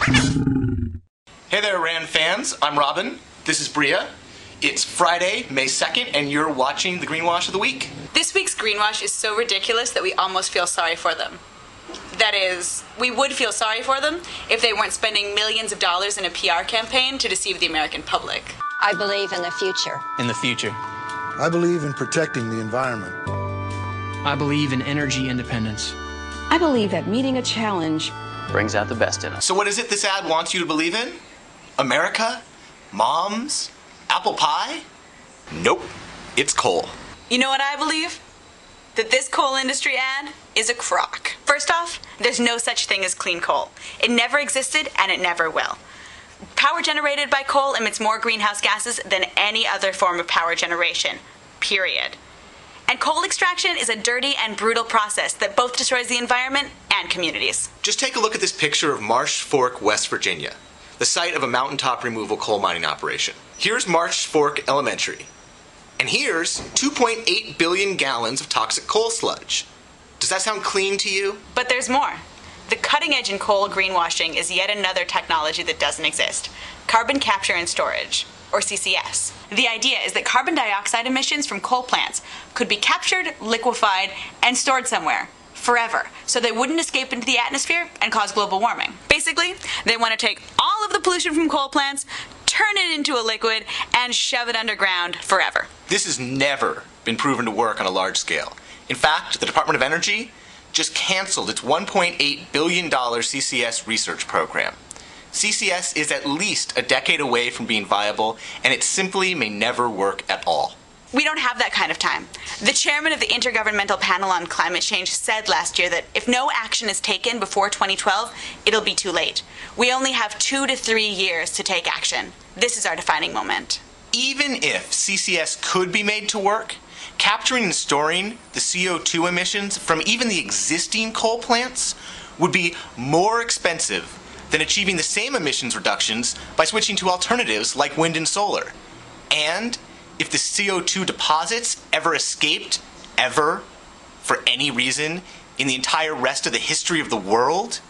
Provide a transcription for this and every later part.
Hey there, Rand fans. I'm Robin. This is Bria. It's Friday, May 2nd, and you're watching the Greenwash of the Week. This week's greenwash is so ridiculous that we almost feel sorry for them. That is, we would feel sorry for them if they weren't spending millions of dollars in a PR campaign to deceive the American public. I believe in the future. In the future. I believe in protecting the environment. I believe in energy independence. I believe that meeting a challenge brings out the best in us. So what is it this ad wants you to believe in? America? Moms? Apple pie? Nope. It's coal. You know what I believe? That this coal industry ad is a crock. First off, there's no such thing as clean coal. It never existed and it never will. Power generated by coal emits more greenhouse gases than any other form of power generation. Period. And coal extraction is a dirty and brutal process that both destroys the environment and communities. Just take a look at this picture of Marsh Fork, West Virginia, the site of a mountaintop removal coal mining operation. Here's Marsh Fork Elementary. And here's 2.8 billion gallons of toxic coal sludge. Does that sound clean to you? But there's more. The cutting edge in coal greenwashing is yet another technology that doesn't exist. Carbon capture and storage, or CCS. The idea is that carbon dioxide emissions from coal plants could be captured, liquefied, and stored somewhere, forever, so they wouldn't escape into the atmosphere and cause global warming. Basically, they want to take all of the pollution from coal plants, turn it into a liquid, and shove it underground forever. This has never been proven to work on a large scale. In fact, the Department of Energy just canceled its $1.8 billion CCS research program. CCS is at least a decade away from being viable, and it simply may never work at all. We don't have that kind of time. The chairman of the Intergovernmental Panel on Climate Change said last year that if no action is taken before 2012, it'll be too late. We only have 2 to 3 years to take action. This is our defining moment. Even if CCS could be made to work, capturing and storing the CO2 emissions from even the existing coal plants would be more expensive than achieving the same emissions reductions by switching to alternatives like wind and solar. And if the CO2 deposits ever escaped, ever, for any reason, in the entire rest of the history of the world,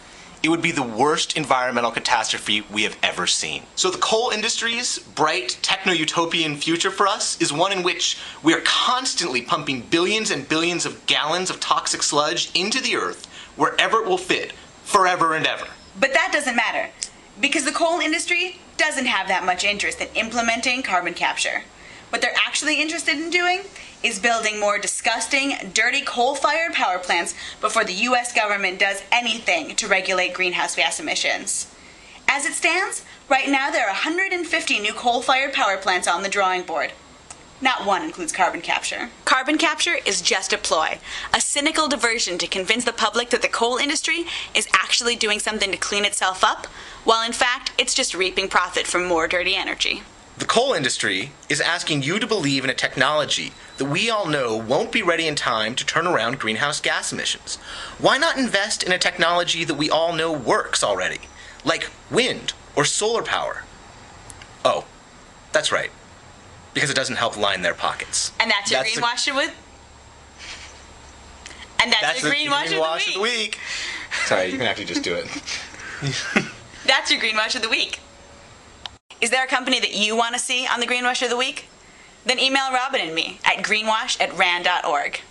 it would be the worst environmental catastrophe we have ever seen. So the coal industry's bright techno-utopian future for us is one in which we are constantly pumping billions and billions of gallons of toxic sludge into the earth wherever it will fit, forever and ever. But that doesn't matter, because the coal industry doesn't have that much interest in implementing carbon capture. What they're actually interested in doing is building more disgusting, dirty coal-fired power plants before the U.S. government does anything to regulate greenhouse gas emissions. As it stands, right now there are 150 new coal-fired power plants on the drawing board. Not one includes carbon capture. Carbon capture is just a ploy, a cynical diversion to convince the public that the coal industry is actually doing something to clean itself up, while in fact it's just reaping profit from more dirty energy. The coal industry is asking you to believe in a technology that we all know won't be ready in time to turn around greenhouse gas emissions. Why not invest in a technology that we all know works already, like wind or solar power? Oh, that's right. Because it doesn't help line their pockets. And that's your greenwash with? And that's your greenwash of the week. Sorry, you can actually just do it. That's your greenwash of the week. Is there a company that you want to see on the greenwash of the week? Then email Robin and me at greenwash@rand.org.